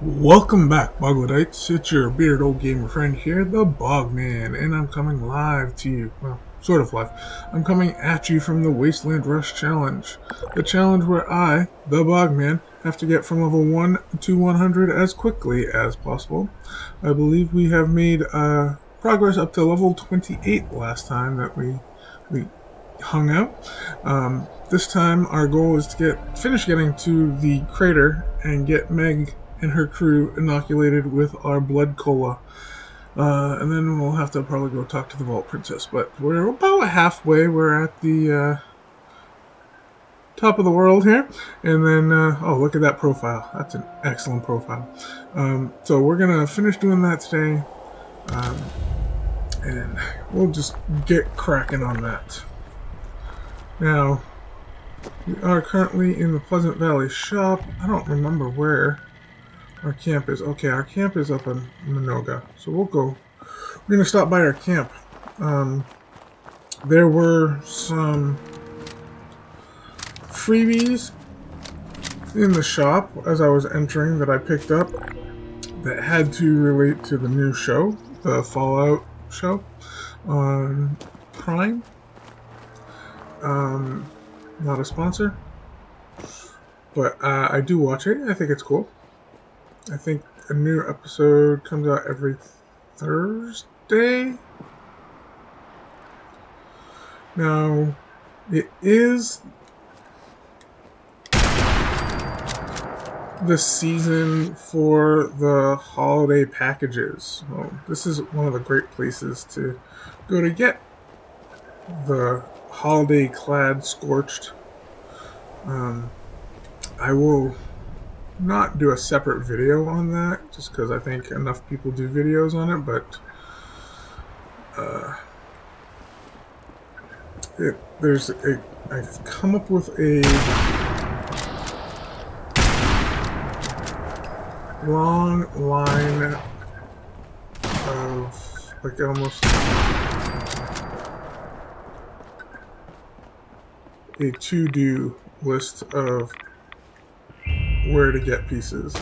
Welcome back, Boglodites. It's your bearded old gamer friend here, the Bogman, and I'm coming live to you. Well, sort of live. I'm coming at you from the Wasteland Rush challenge. The challenge where I, the Bogman, have to get from level 1 to 100 as quickly as possible. I believe we have made progress up to level 28 last time that we hung out. This time our goal is to finish getting to the crater and get Meg and her crew inoculated with our blood cola. And then we'll have to probably go talk to the Vault Princess. But we're about halfway. We're at the top of the world here. And then, oh, look at that profile. That's an excellent profile. So we're going to finish doing that today. And we'll just get cracking on that. Now, we are currently in the Pleasant Valley shop. I don't remember where our camp is. Okay, our camp is up in Minoga. So we'll go. We're going to stop by our camp. There were some freebies in the shop as I was entering that I picked up that had to relate to the new show, the Fallout show on Prime. Not a sponsor, but I do watch it. I think it's cool. I think a new episode comes out every Thursday. Now, it is the season for the holiday packages. So this is one of the great places to go to get the holiday clad scorched. I will not do a separate video on that just because I think enough people do videos on it, but I've come up with a long line of like almost a to-do list of where to get pieces.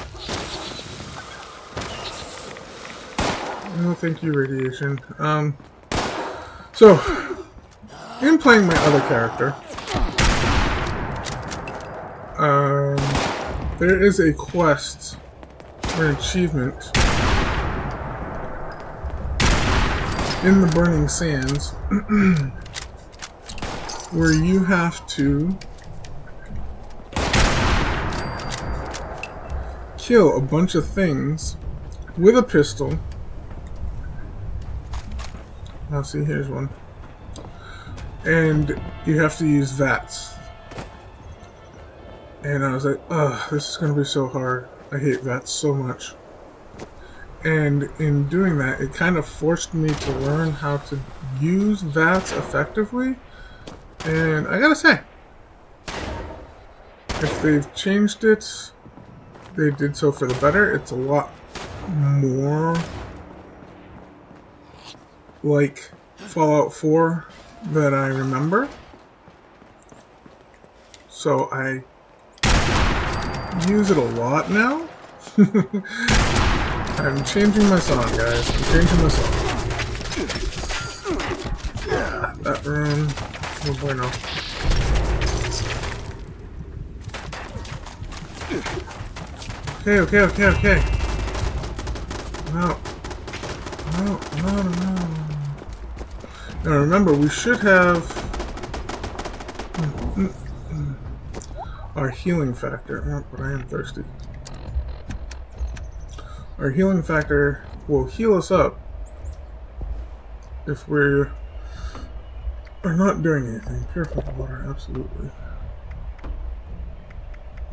No, thank you, radiation. So, in playing my other character, there is a quest or an achievement in the Burning Sands where you have to kill a bunch of things with a pistol. Now see, here's one. And you have to use VATS. And I was like, ugh, this is going to be so hard. I hate VATS so much. And in doing that, it kind of forced me to learn how to use VATS effectively. And I gotta say, if they've changed it, they did so for the better. It's a lot more like Fallout 4 that I remember. So I use it a lot now. I'm changing my song, guys. I'm changing my song. That room. Oh boy, no. Okay. No. Now remember, we should have our healing factor. Oh, but I am thirsty. Our healing factor will heal us up if we are not doing anything. Purify the water, absolutely.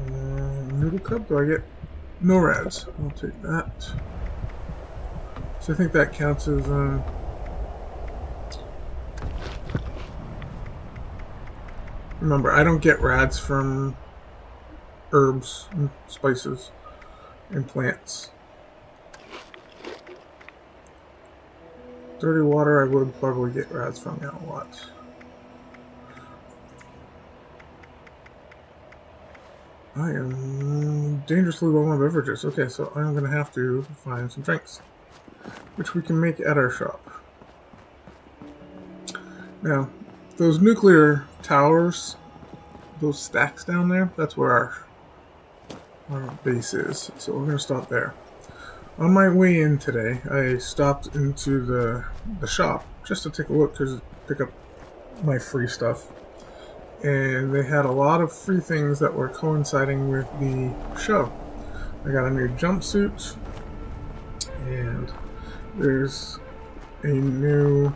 Noodle cup, do I get no rads? I'll take that. So I think that counts as remember, I don't get rads from herbs and spices and plants. Dirty water, I would probably get rads from, yeah, a lot. I am dangerously low on beverages. Okay, so I'm going to have to find some drinks, which we can make at our shop. Now, those nuclear towers, those stacks down there, that's where our base is. So we're going to stop there. On my way in today, I stopped into the shop just to take a look, pick up my free stuff. And they had a lot of free things that were coinciding with the show. I got a new jumpsuit, and there's a new,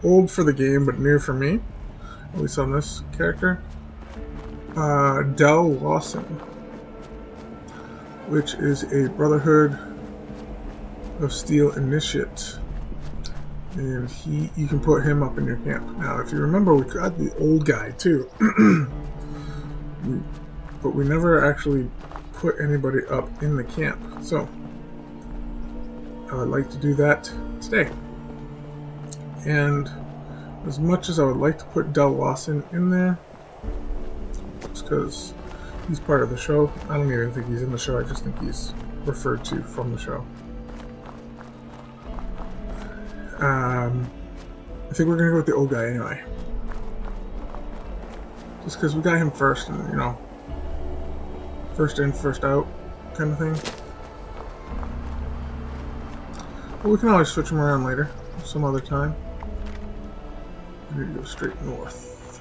old for the game, but new for me, at least on this character, Del Lawson, which is a Brotherhood of Steel initiate. And you can put him up in your camp. Now, if you remember, we got the old guy too, but we never actually put anybody up in the camp. So I would like to do that today. And as much as I would like to put Del Lawson in there, just because he's part of the show, I don't even think he's in the show. I just think he's referred to from the show. I think we're gonna go with the old guy anyway. Just because we got him first, and you know, first in, first out kind of thing. But we can always switch him around later, some other time. We need to go straight north.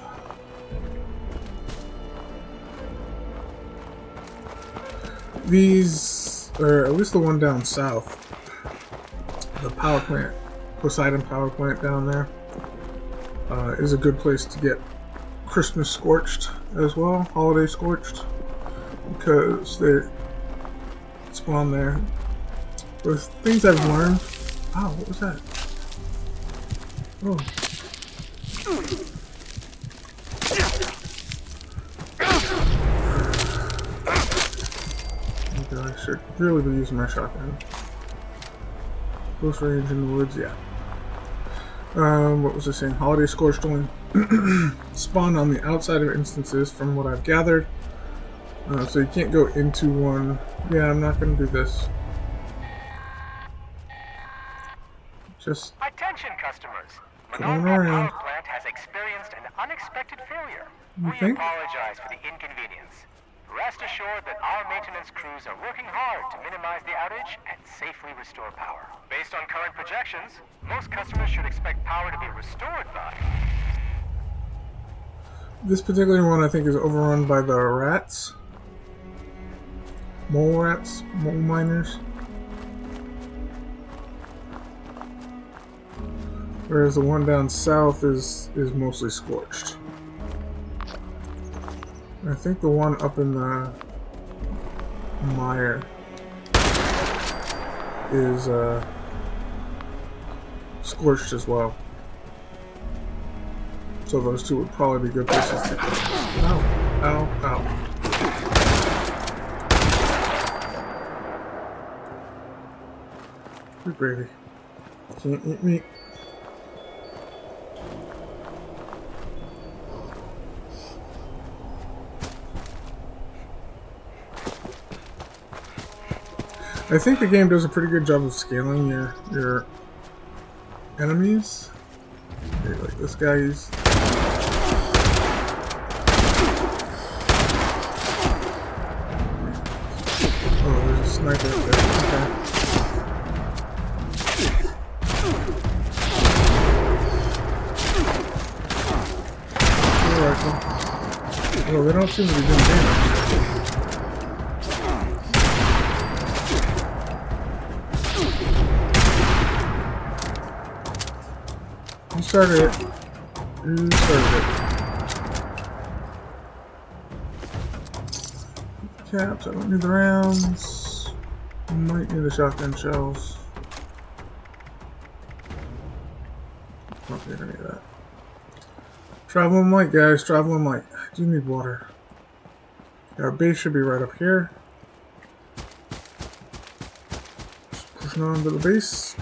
These, or at least the one down south, the power plant, Poseidon power plant down there, is a good place to get Christmas scorched as well, holiday scorched, because they spawn there. With things I've learned. Wow, what was that? Oh. Okay, I should really be using my shotgun. Close range in the woods, yeah. What was I saying? Holiday Scorched only spawn on the outside of instances from what I've gathered. So you can't go into one. Yeah, I'm not going to do this. Just attention customers. going around. Power plant has experienced an unexpected failure. You We think? apologize for the inconvenience. Rest assured that our maintenance crews are working hard to minimize the outage and safely restore power. Based on current projections, most customers should expect power to be restored by... This particular one I think is overrun by the rats. Mole rats, mole miners. Whereas the one down south is mostly scorched. I think the one up in the mire is scorched as well. So those two would probably be good places to go. Ow, ow, ow. Good gravy. Can't eat meat. I think the game does a pretty good job of scaling your enemies. Okay, like this guy is. Oh, there's a sniper up there. Okay. Rifle. Oh, they don't seem to be doing damage. You started it. You started it. Caps, I don't need the rounds. Might need the shotgun shells. Don't need any of that. Traveling light, guys. Traveling light. I do need water. Our base should be right up here. Just pushing on to the base.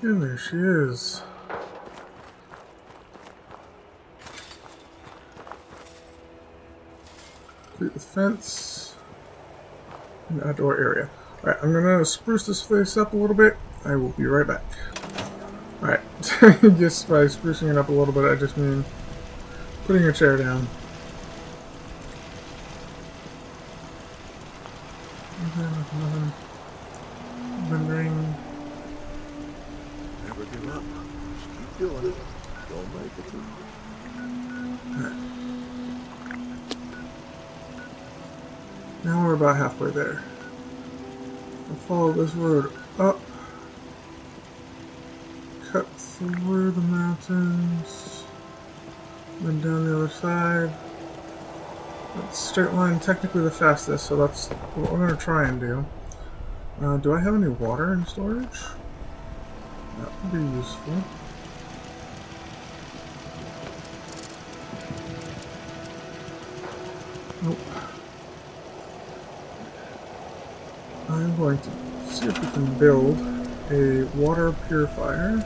And there she is. Complete the fence. An outdoor area. Alright, I'm gonna spruce this place up a little bit. I will be right back. Alright, just by sprucing it up a little bit, I just mean putting a chair down. Nothing. Rendering. Never give up. Just keep doing it. Don't make it. Alright. Now we're about halfway there. I'll follow this road up. Cut through the mountains. Then down the other side. That straight line technically the fastest, so that's what we're going to try and do. Do I have any water in storage? That would be useful. Nope. I'm going to see if we can build a water purifier.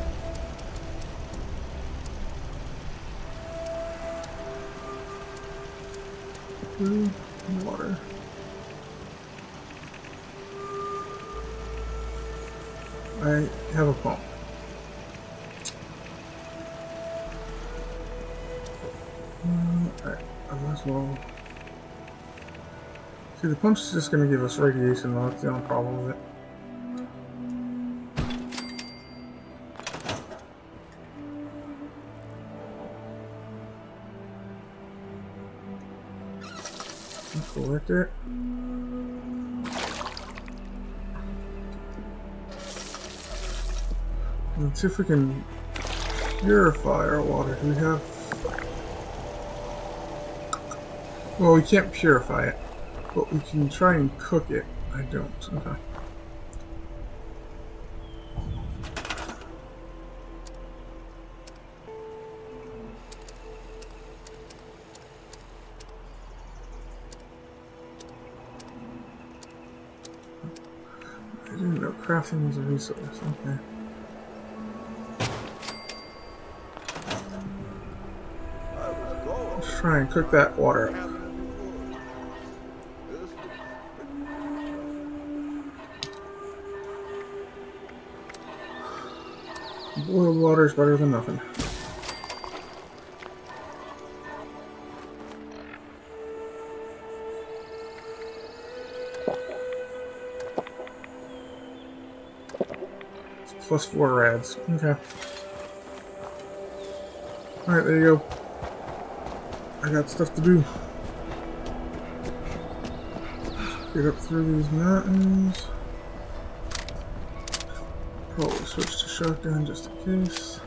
Water. I have a pump. Alright, I might as well. See, the pump's just going to give us radiation, though. That's the only problem with it. Collect it. Let's see if we can purify our water. Do we have... Well, we can't purify it, but we can try and cook it. I don't. Okay. I didn't know crafting was a resource. Okay. Let's try and cook that water up. Boiled water is better than nothing. Plus 4 rads. Okay. Alright, there you go. I got stuff to do. Get up through these mountains. Probably switch to shotgun just in case.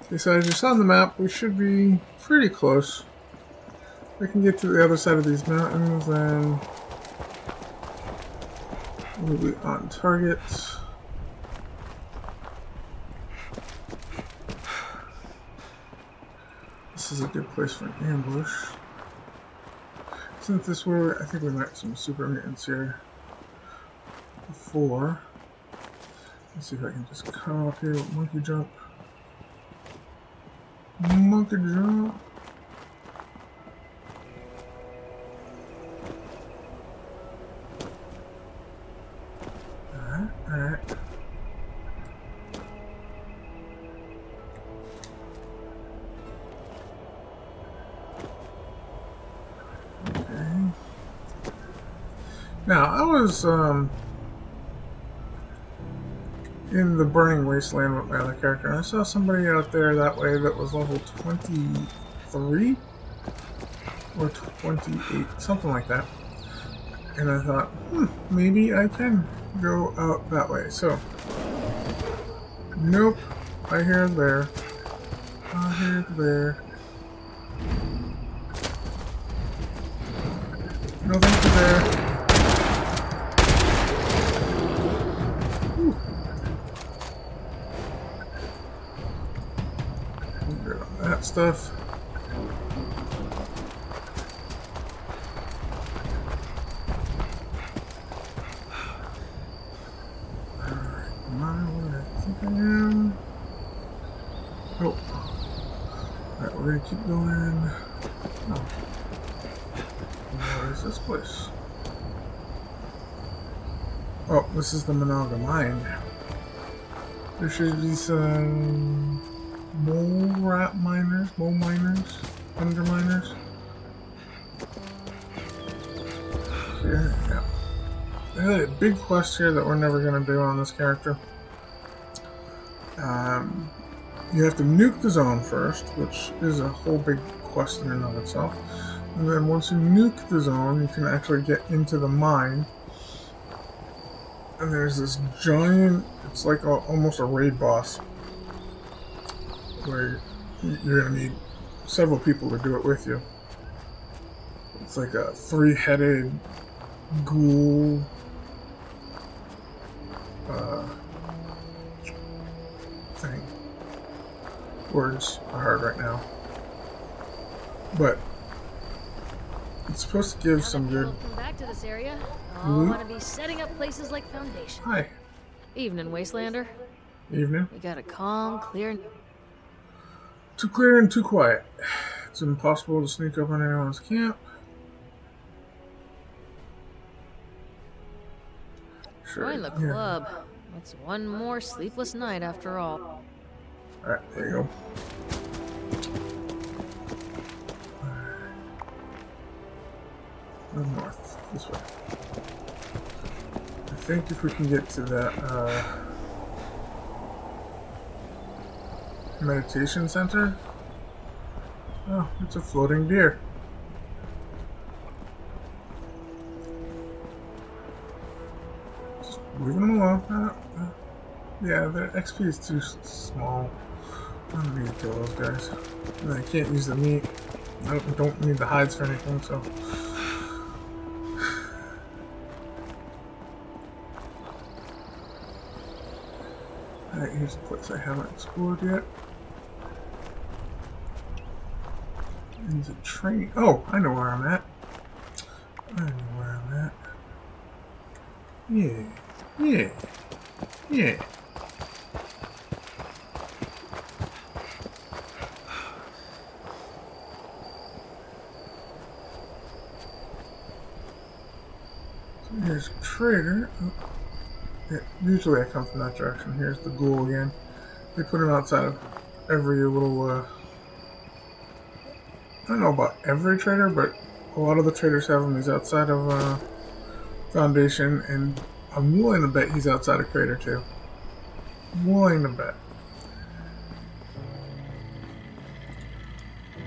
Okay, so as you saw on the map, we should be pretty close. We can get to the other side of these mountains and we'll be on target. This is a good place for an ambush. Since this were, I think we met some super mutants here before. Let's see if I can just come up here with monkey jump. Monkey jump. Alright. Now, I was in the Burning Wasteland with my other character, and I saw somebody out there that way that was level 23 or 28, something like that. And I thought, maybe I can go out that way. So, nope, I hear there. I hear there. No, thank you there. That stuff. Alright, am I where I think I am? Oh. Alright, we're we're gonna keep going. Oh. What is this place? Oh, this is the Monaga mine. There should be some mole miners, underminers. Here, yeah. There's a big quest here that we're never gonna do on this character. You have to nuke the zone first, which is a whole big quest in and of itself. And then once you nuke the zone, you can actually get into the mine. And there's this giant, it's like almost a raid boss, where you're going to need several people to do it with you. It's like a 3-headed ghoul thing. Words are hard right now. But it's supposed to give some good Come back to this area. I loot. want to be setting up places like Foundation. Hi. Evening, Wastelander. Evening. We got a calm, clear. Too clear and too quiet. It's impossible to sneak up on anyone's camp. Sure. Join the club. It's one more sleepless night after all. Alright, there you go. Go north, this way. I think if we can get to that meditation center. Oh, it's a floating deer. Just leaving them alone. Yeah, their XP is too small. I don't need to kill those guys. And I can't use the meat. I don't need the hides for anything, so. Alright, here's a place I haven't explored yet. There's a train. Oh, I know where I'm at. I know where I'm at. Yeah. Yeah. Yeah. So here's a trader. Oh. Yeah, usually I come from that direction. Here's the ghoul again. They put him outside of every little, I don't know about every trader, but a lot of the traders have him. He's outside of Foundation, and I'm willing to bet he's outside of Crater too. Willing to bet.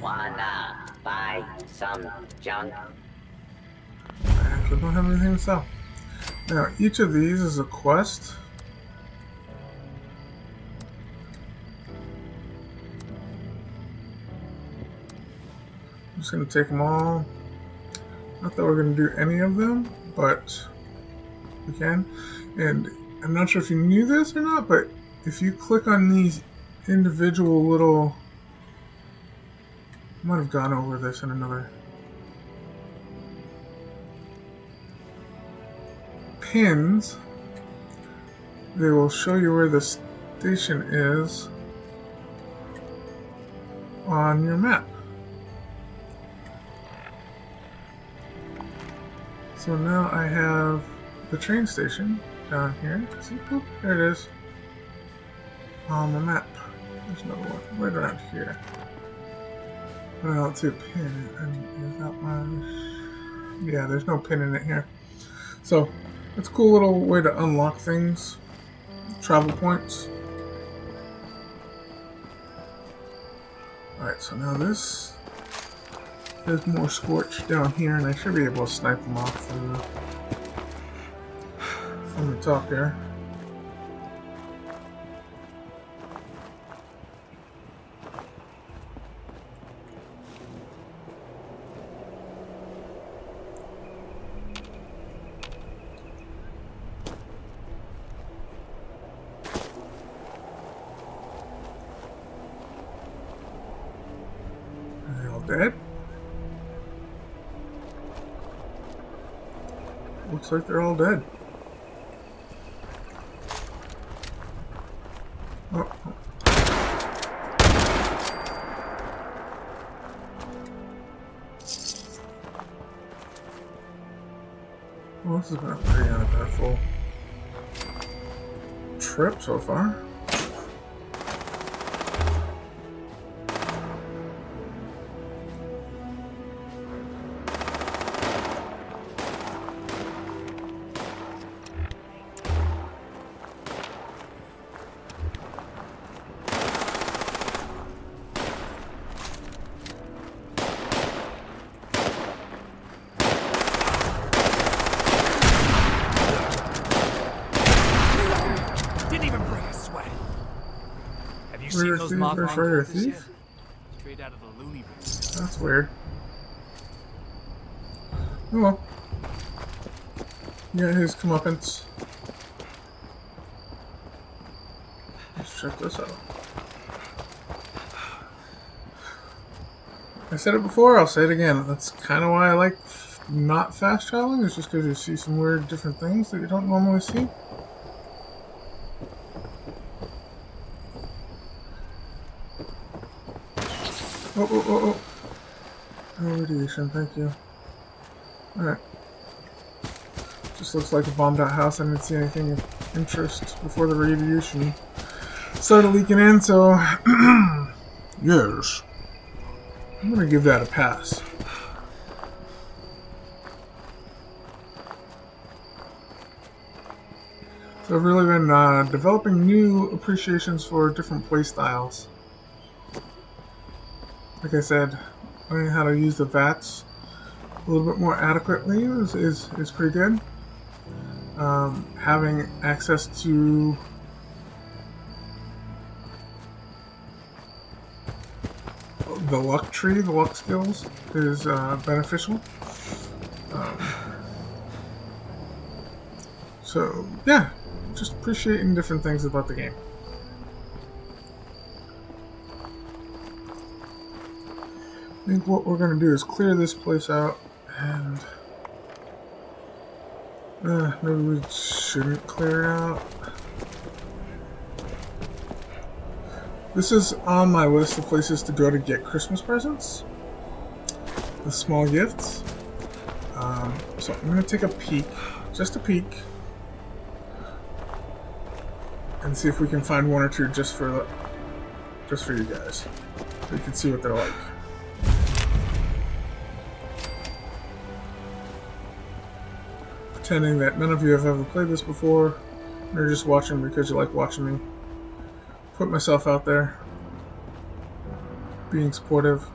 Wanna buy some junk? I actually don't have anything to sell. Now, each of these is a quest. I'm just going to take them all. Not that we're going to do any of them, but we can. And I'm not sure if you knew this or not, but if you click on these individual little... I might have gone over this in another... pins, they will show you where the station is on your map. So now I have the train station down here. See, boop, there it is on the map. There's another one right around here. But I don't see a pin. And is that one? Yeah, there's no pin in it here. So it's a cool little way to unlock things, travel points. Alright, so now this, there's more Scorch down here, and I should be able to snipe them off from the top here. Dead? Looks like they're all dead. Oh. Well, this has been a pretty uneventful trip so far. Seen those mock Murder thief? thief? Straight out of the loony bin. That's weird. Oh well. Yeah, his comeuppance. Let's check this out. I said it before, I'll say it again. That's kind of why I like not fast traveling, is just because you see some weird different things that you don't normally see. Oh. No radiation, thank you. Alright. Just looks like a bombed out house. I didn't see anything of interest before the radiation started leaking in, so yes. I'm gonna give that a pass. So I've really been developing new appreciations for different playstyles. Like I said, learning how to use the VATS a little bit more adequately is pretty good. Having access to the luck tree, the luck skills, is beneficial. So, yeah, just appreciating different things about the game. I think what we're going to do is clear this place out, and maybe we shouldn't clear it out. This is on my list of places to go to get Christmas presents, the small gifts. So I'm going to take a peek, just a peek, and see if we can find one or two just for you guys, so you can see what they're like. Pretending that none of you have ever played this before, and you're just watching because you like watching me. Put myself out there, being supportive,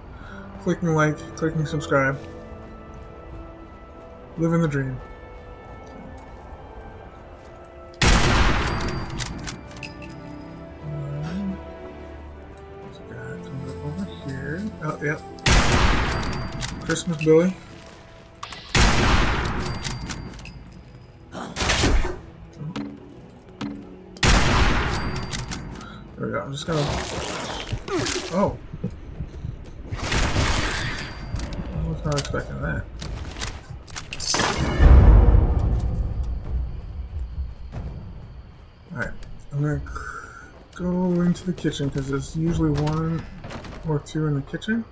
clicking like, clicking subscribe, living the dream. There's a guy coming up over here. Oh, yep. Christmas Billy. There we go. I'm just gonna. Oh. I was not expecting that. Alright. I'm gonna go into the kitchen because there's usually one or two in the kitchen.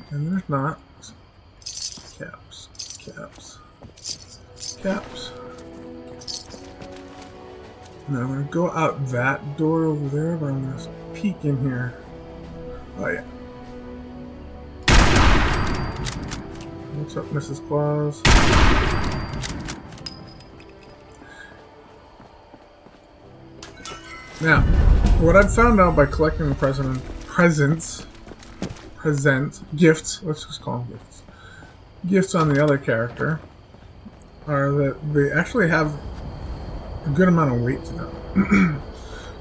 And there's not. Caps. Now I'm going to go out that door over there, but I'm going to peek in here. Oh yeah. What's up, Mrs. Claus? Now, what I've found out by collecting the gifts, let's just call them gifts. Gifts on the other character are that they actually have a good amount of weight to them.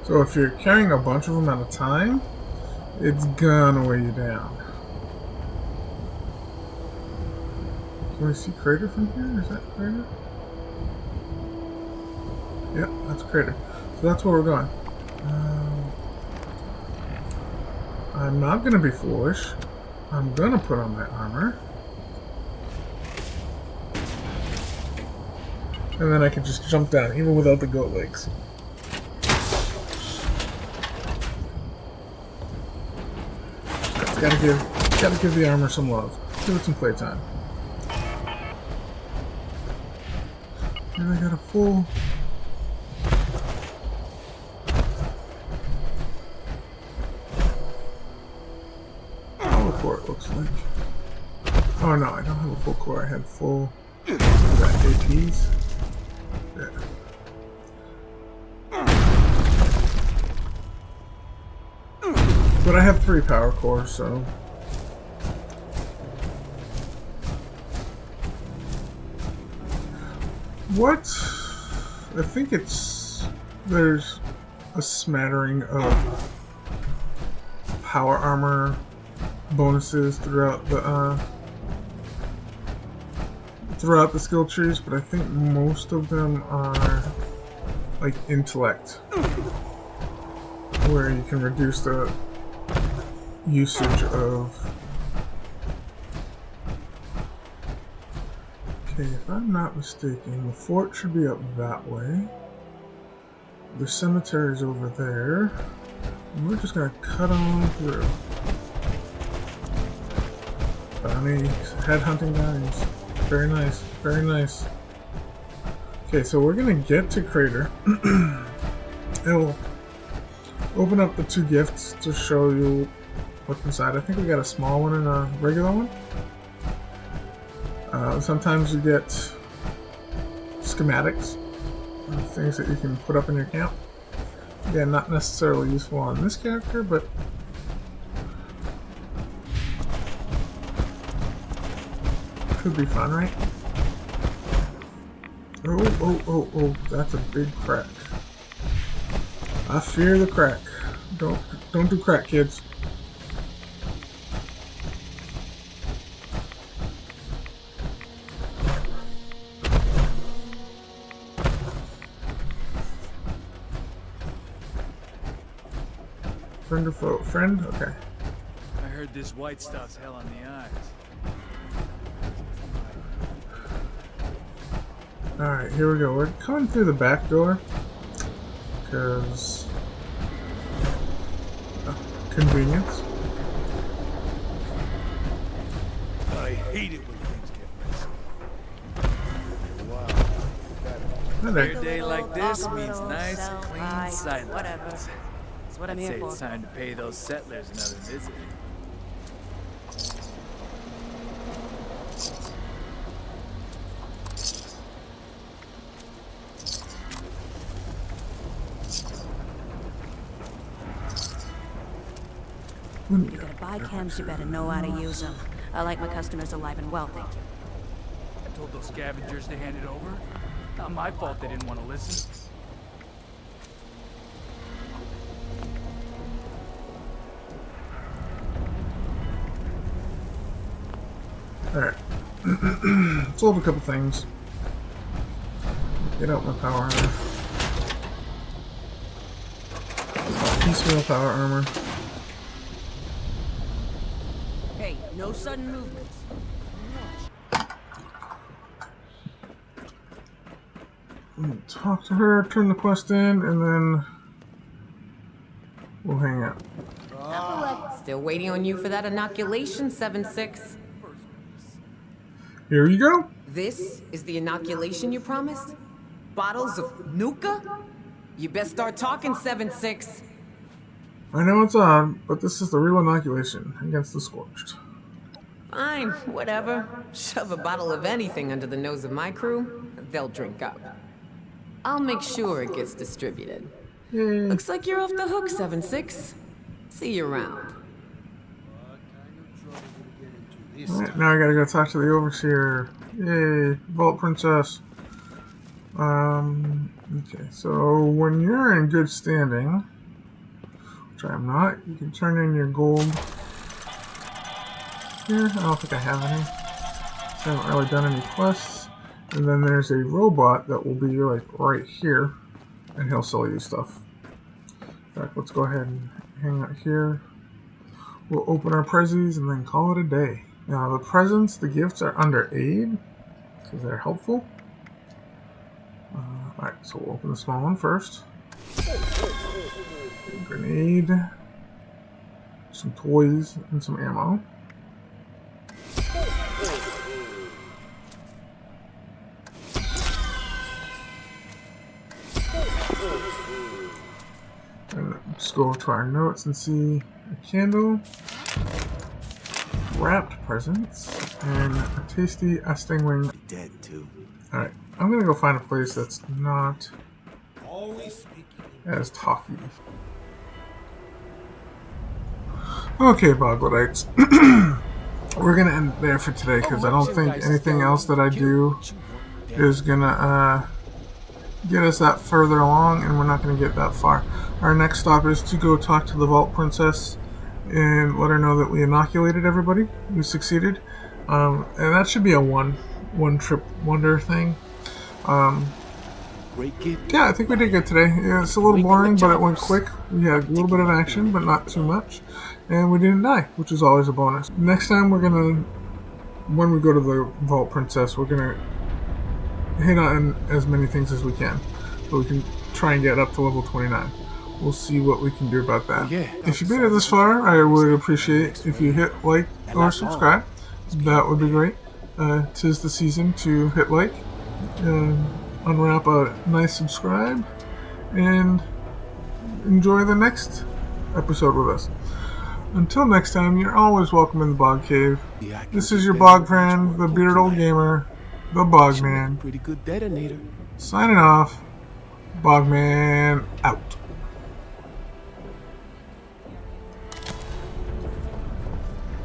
So if you're carrying a bunch of them at a time, it's gonna weigh you down. Can we see Crater from here? Is that Crater? Yep, that's Crater. So that's where we're going. I'm not gonna be foolish. I'm gonna put on my armor. And then I can just jump down, even without the goat legs. Gotta give the armor some love. Give it some playtime. And I got a full. Core, it looks like. Oh no, I don't have a full core. I had full APs. Yeah. But I have 3 power cores, so. What? I think there's a smattering of power armor bonuses throughout the skill trees, but I think most of them are like intellect, where you can reduce the usage of. Okay, if I'm not mistaken, the fort should be up that way. The cemetery's over there. And we're just gonna cut on through. Bounty, head hunting bounties. Very nice, very nice. Okay, so we're gonna get to Crater. It'll open up the 2 gifts to show you what's inside. I think we got a small one and a regular one. Sometimes you get schematics, things that you can put up in your camp. Again, not necessarily useful on this character, but could be fun, right? Oh, that's a big crack. I fear the crack. Don't do crack, kids. Friend or foe? Friend? Okay. I heard this white stuff's hell on the eyes. Alright, here we go. We're coming through the back door because convenience. I hate it when things get messy. Wow. Hi A there. day like this Walk a means little, nice, sell, clean buy, sight whatever. lines. That's what I'm I'd here say for. it's time to pay those settlers another visit. You gotta buy chems, you better know how to use them. I like my customers alive and well, thank you. I told those scavengers to hand it over. Not my fault they didn't want to listen. Alright. Sold a couple things. Get out my power armor. Piecemeal power armor. Hey, no sudden movements. Talk to her, turn the quest in, and then we'll hang out. Still waiting on you for that inoculation, 7-6. Here you go. This is the inoculation you promised? Bottles of Nuka? You best start talking, 7-6. I know it's odd, but this is the real inoculation against the scorched. Fine, whatever. Shove a bottle of anything under the nose of my crew, they'll drink up. I'll make sure it gets distributed. Yay. Looks like you're off the hook, 7-6. See you around. Alright, now I gotta go talk to the overseer. Yay, Vault Princess. Okay, so when you're in good standing, which I'm not, you can turn in your gold. Here, I don't think I have any. I haven't really done any quests. And then there's a robot that will be like right here, and he'll sell you stuff. In fact, let's go ahead and hang out here. We'll open our prezzies and then call it a day. Now the presents, the gifts are under aid, because they're helpful. Alright, so we'll open the small one first. Grenade. some toys, and some ammo. And just go to our notes and see a candle, wrapped presents, and a tasty stingwing. Dead too. Alright, I'm gonna go find a place that's not as talky. Okay, Boglodites. We're gonna end there for today because I don't think anything else that I do is gonna get us that further along, and we're not gonna get that far. Our next stop is to go talk to the Vault Princess and let her know that we inoculated everybody. We succeeded. And that should be a one trip wonder thing. Yeah, I think we did good today. Yeah, it's a little boring, but it went quick. We had a little bit of action, but not too much. And we didn't die, which is always a bonus. Next time when we go to the Vault Princess, we're gonna hit on as many things as we can. So we can try and get up to level 29. We'll see what we can do about that. If you made it this far, I would appreciate if you hit like or subscribe. That would be great. 'Tis the season to hit like, unwrap a nice subscribe, and enjoy the next episode with us. Until next time, you're always welcome in the Bog Cave. This is your Bog friend, the bearded old gamer, the Bogman. Pretty good detonator. Signing off. Bogman out.